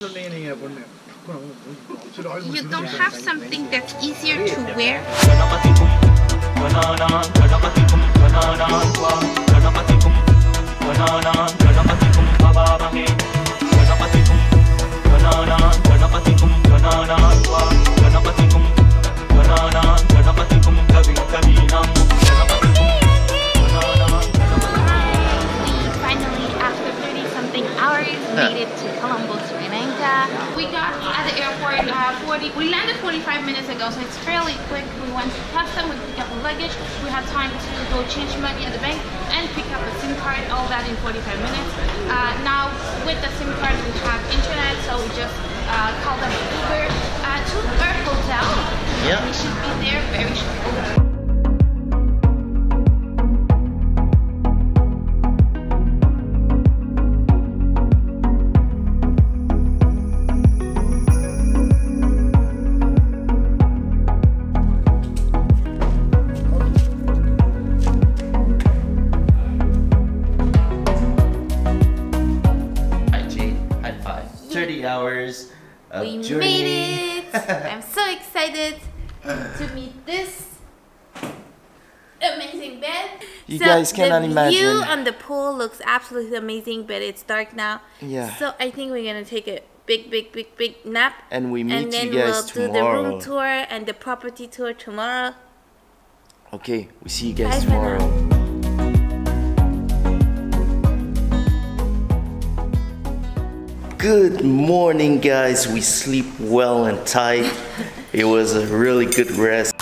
You don't have something that's easier to wear? Made it to Colombo, Sri Lanka. We got at the airport we landed 45 minutes ago, so it's fairly quick. We went to customs, we picked up the luggage, we had time to go change money at the bank and pick up a SIM card, all that in 45 minutes. Now with the SIM card we have internet, so we just called an Uber to our hotel. Yeah. We should be there very shortly. Hours of we journey. Made it! I'm so excited to meet this amazing bed. You guys cannot imagine. The view on the pool looks absolutely amazing, but it's dark now. Yeah. So I think we're gonna take a big nap. And we meet you guys tomorrow. And then we'll do the room tour and the property tour tomorrow. Okay, we see you guys tomorrow. Good morning, guys. We sleep well and tight. It was a really good rest.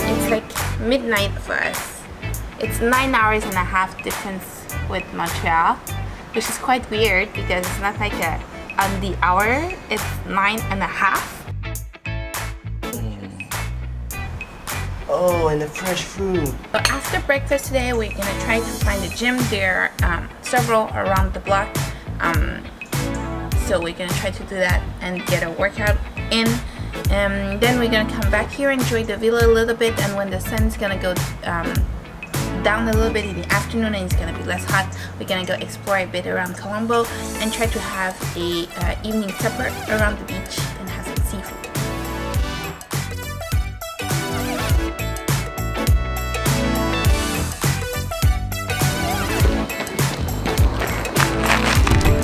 It's like midnight for us. It's 9 hours and a half difference with Montreal, which is quite weird because it's not like on the hour, it's 9 and a half. Oh, and the fresh fruit. So after breakfast today, we're gonna try to find a gym. There are several around the block. So we're gonna try to do that and get a workout in. Then we're gonna come back here, enjoy the villa a little bit, and when the sun's gonna go down a little bit in the afternoon and it's gonna be less hot, we're gonna go explore a bit around Colombo and try to have a evening supper around the beach and have some seafood.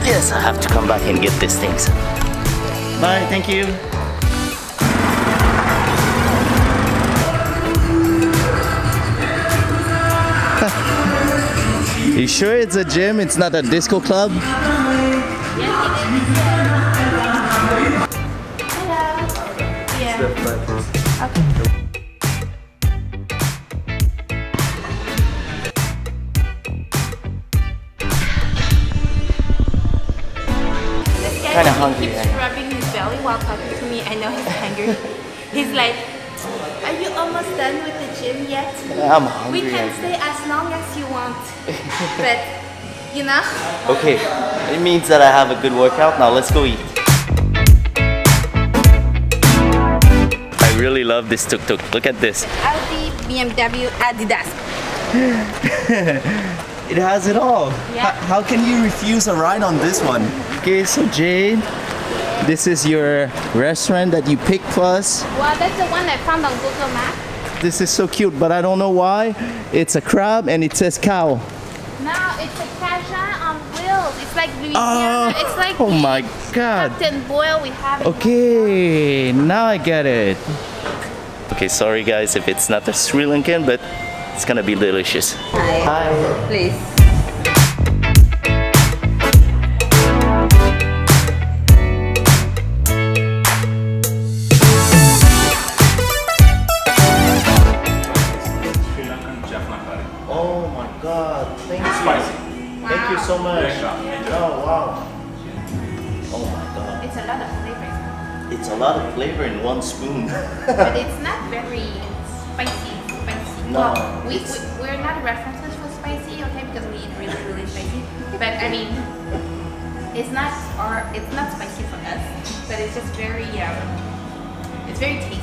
Yes, I have to come back and get these things. Bye, thank you. You sure it's a gym? It's not a disco club? Yes, it is. Hello. Yeah. Okay. Kind of hungry. He keeps rubbing his belly while talking to me. I know he's hungry. He's like, are you almost done with the gym yet? I'm hungry. We can stay as long as you want. But, you know? Okay, it means that I have a good workout. Now let's go eat. I really love this tuk-tuk. Look at this. Audi, BMW, Adidas. It has it all. Yeah. How can you refuse a ride on this one? Okay, so Jade, this is your restaurant that you picked for us. Well, that's the one I found on Google Maps. This is so cute, but I don't know why. It's a crab and it says cow. No, it's a Cajun on wheels. It's like Louisiana. It's like oh my God. Captain Boyle we have. Okay, now I get it. Okay, sorry guys if it's not a Sri Lankan, but it's gonna be delicious. Hi. Hi. Please. Oh my God, thank you. Spicy. Wow. Thank you so much. Oh wow. Oh my God. It's a lot of flavor. It's a lot of flavor in one spoon. But it's not very spicy. No. Well, we're not references for spicy, okay, because we eat really spicy. But I mean, it's not spicy for us, but it's just very it's very tasty.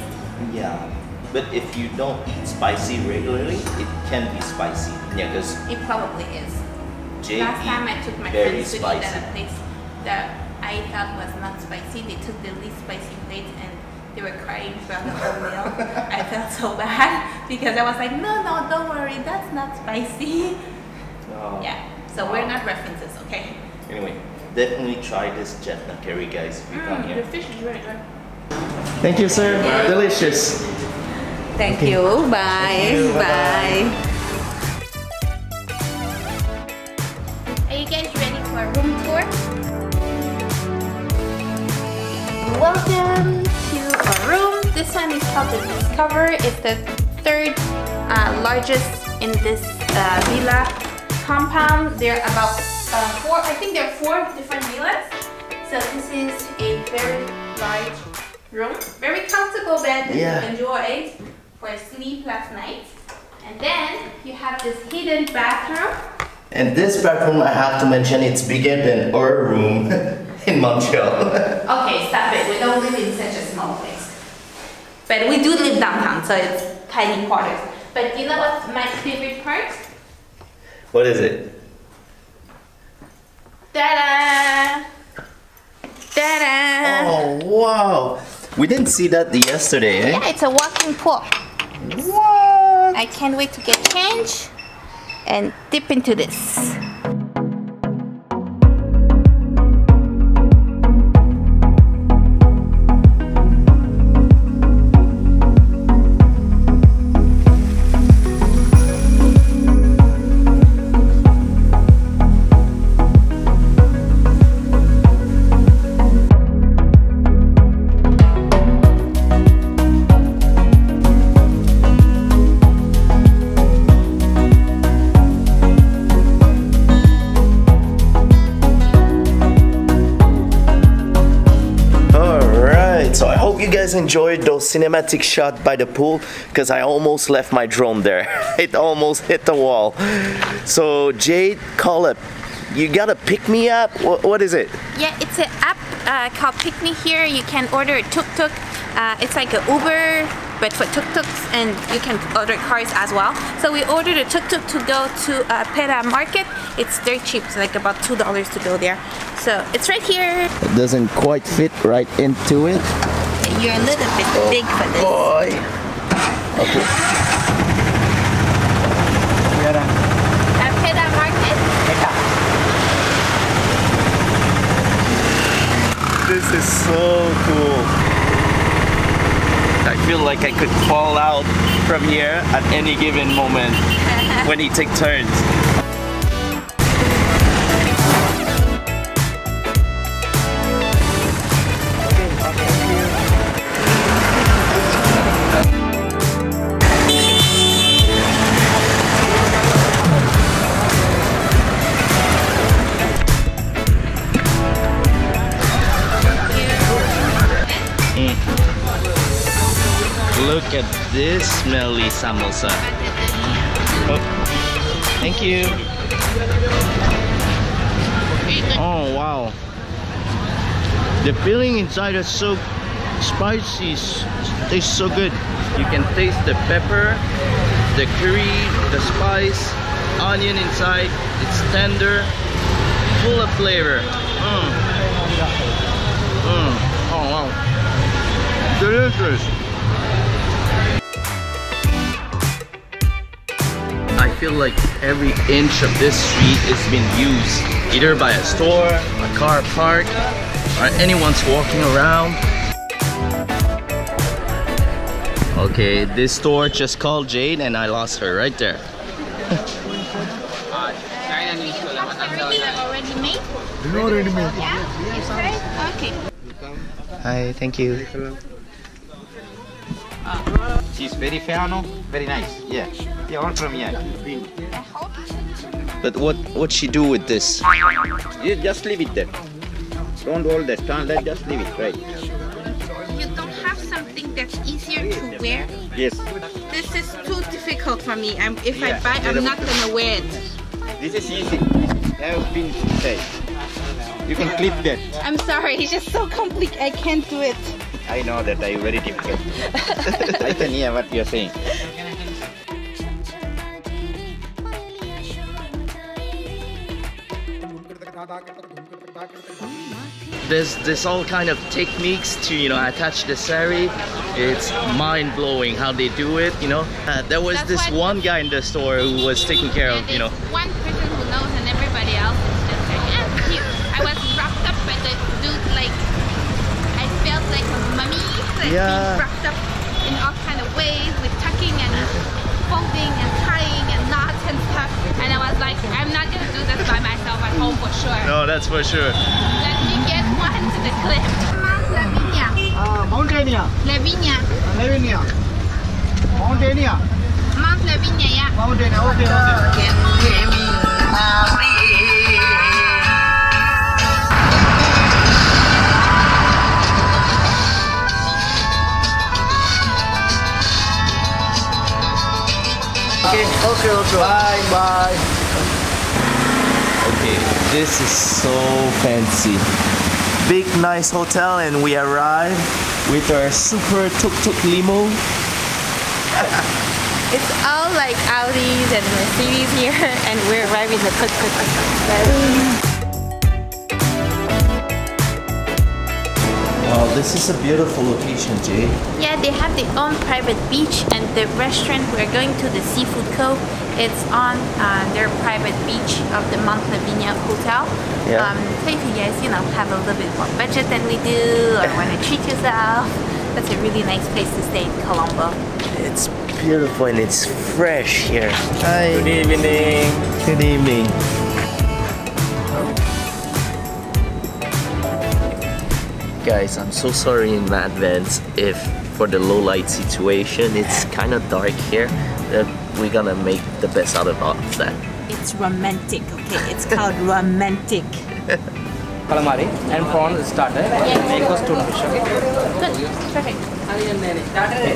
Yeah. But if you don't eat spicy regularly, it can be spicy. Yeah, because it probably is. Jay Last time I took my friends to eat at a place that I thought was not spicy. They took the least spicy plate and they were crying throughout the whole meal. I felt so bad because I was like, no, don't worry, that's not spicy. Oh. Yeah, so we're not references, okay? Anyway, definitely try this Jetna curry, guys, if you come here. The fish is really good. Thank you, sir. Delicious. Thank you. Bye. Bye. Are you guys ready for a room tour? Welcome to our room. This one is called the Discover. It's the third largest in this villa compound. There are about I think there are 4 different villas. So this is a very large room. Very comfortable bed that you enjoyed for sleep last night. And then you have this hidden bathroom. And this bathroom, I have to mention, it's bigger than our room in Montreal. Okay, stop it. We don't live in such a small place. But we do live downtown, so it's tiny quarters. But you know what's my favorite part? What is it? Ta-da! Ta-da! Oh, wow! We didn't see that yesterday, eh? Yeah, it's a walking pool. What? I can't wait to get changed and dip into this. You guys enjoyed those cinematic shots by the pool, because I almost left my drone there. It almost hit the wall. So Jade, call up. You gotta pick me up. What is it? Yeah, it's an app called Pick Me Here. You can order a tuk-tuk. It's like an Uber, but for tuk-tuks, and you can order cars as well. So we ordered a tuk-tuk to go to Pettah market. It's dirt cheap, so like about $2 to go there. So it's right here. It doesn't quite fit right into it. You're a little bit big for this. Boy. Okay. Pettah market. This is so cool. I feel like I could fall out from here at any given moment when he takes turns. Look at this smelly samosa. Oh, thank you. Oh wow. The filling inside is so spicy. Tastes so good. You can taste the pepper, the curry, the spice, onion inside. It's tender, full of flavor. Oh wow. Delicious. I feel like every inch of this street is being used, either by a store, a car park, or anyone's walking around. Okay, this store just called Jade and I lost her right there. Already made? Already made. Yeah? Yes, right? Okay. Hi, thank you. She's very fair, no? Very nice. Yeah. Yeah, all from here. But what she do with this? You just leave it there. Don't hold that. Just leave it, right? You don't have something that's easier to wear? Yes. This is too difficult for me. If I buy, I'm not gonna wear it. This is easy. Have been said. You can clip that. I'm sorry, it's just so complicated. I can't do it. I know that I'm very difficult. I can hear what you're saying. There's all kind of techniques to, you know, attach the sari. It's mind-blowing how they do it, you know. There was this one guy in the store who was taking care of, you know. One person who knows and everybody else is just like, I was wrapped up by the dude, like, I felt like a mummy, like being wrapped up in all kind of ways with tucking and folding and tying and knots and stuff. And I was like, I'm not gonna do this by myself at home for sure. No, that's for sure. Let me get one to the cliff. Mount Lavinia. Mountainia. Lavinia. Lavinia. Mountainia. Mount Lavinia, yeah. Mountainia, okay, Okay, bye. Okay, this is so fancy. Big nice hotel, and we arrive with our super tuk-tuk limo. It's all like Audis and Mercedes here, and we're arriving the tuk-tuk. Wow, this is a beautiful location, Jay. Yeah, they have their own private beach, and the restaurant we're going to, the Seafood Cove, it's on their private beach of the Mount Lavinia Hotel. Yeah. So if you guys, you know, have a little bit more budget than we do, or want to treat yourself, that's a really nice place to stay in Colombo. It's beautiful and it's fresh here. Hi. Good evening. Good evening. Guys, I'm so sorry in advance if for the low light situation it's kind of dark here. We're gonna make the best out of that. It's romantic, okay? It's called romantic. Calamari and prawn starter. Mango tuna fish. Good, perfect.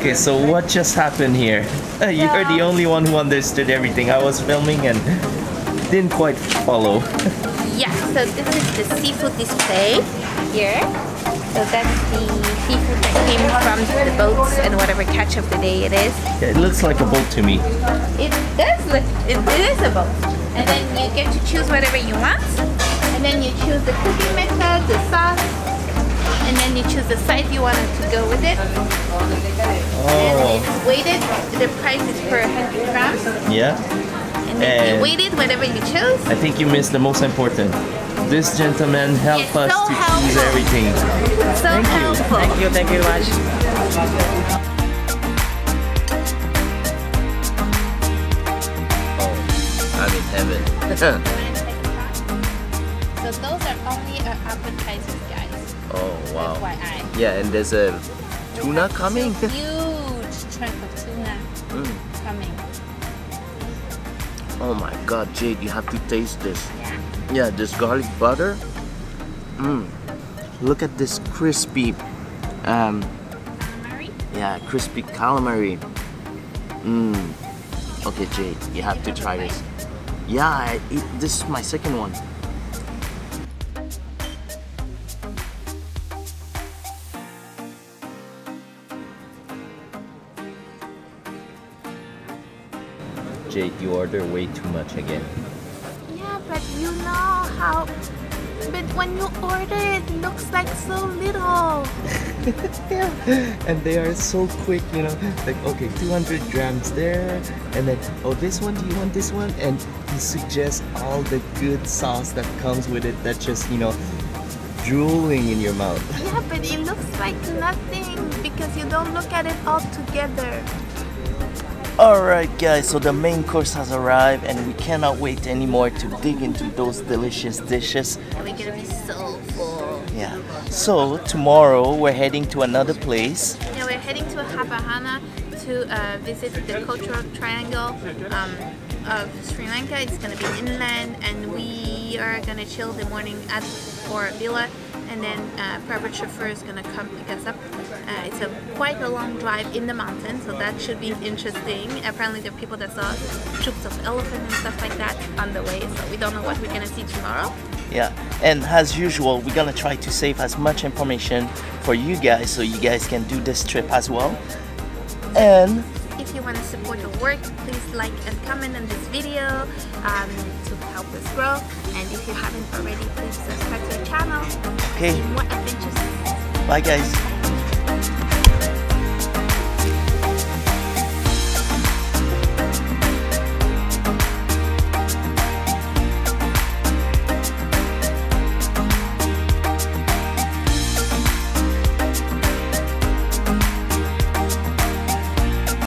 Okay, so what just happened here? You're the only one who understood everything. I was filming and didn't quite follow. Yeah, so this is the seafood display here. So that's the seafood that came from the boats and whatever catch of the day it is. Yeah, it looks like a boat to me. It does look, it is a boat. And then you get to choose whatever you want. And then you choose the cooking method, the sauce, and then you choose the size you want to go with it. And it's weighted, the price is per 100 grams. Yeah. And then you weight it, whatever you choose. I think you missed the most important. This gentleman helped us so to helpful. choose everything. So helpful. Thank you very much. Oh, I'm in heaven. So those are only appetizers, guys. Oh wow. FYI. Yeah, and there's a tuna coming. Huge chunk of tuna coming. Oh my god, Jade, you have to taste this. Yeah. Yeah, this garlic butter. Look at this crispy Calamari? yeah, crispy calamari. Okay, Jade, you have to try this. Yeah, this is my second one. Jade, you order way too much again. Yeah, but you know how. But when you order it, it looks like so little. Yeah, and they are so quick, you know, like, okay, 200 grams there, and then, oh, this one, do you want this one? And he suggests all the good sauce that comes with it that just, you know, drooling in your mouth. Yeah, but it looks like nothing because you don't look at it all together. Alright guys, so the main course has arrived and we cannot wait anymore to dig into those delicious dishes. We're gonna be so full. Yeah, so tomorrow we're heading to another place. Yeah, we're heading to Habahana to visit the cultural triangle of Sri Lanka. It's gonna be inland, and we are gonna chill the morning at our villa, and then private chauffeur is gonna come pick us up. It's quite a long drive in the mountains, so that should be interesting. Apparently there are people that saw troops of elephants and stuff like that on the way, so we don't know what we're gonna see tomorrow. Yeah, and as usual, we're gonna try to save as much information for you guys so you guys can do this trip as well. And if you want to support our work, please like and comment on this video to help us grow. And if you haven't already, please subscribe to our channel. okay, More adventures. bye guys.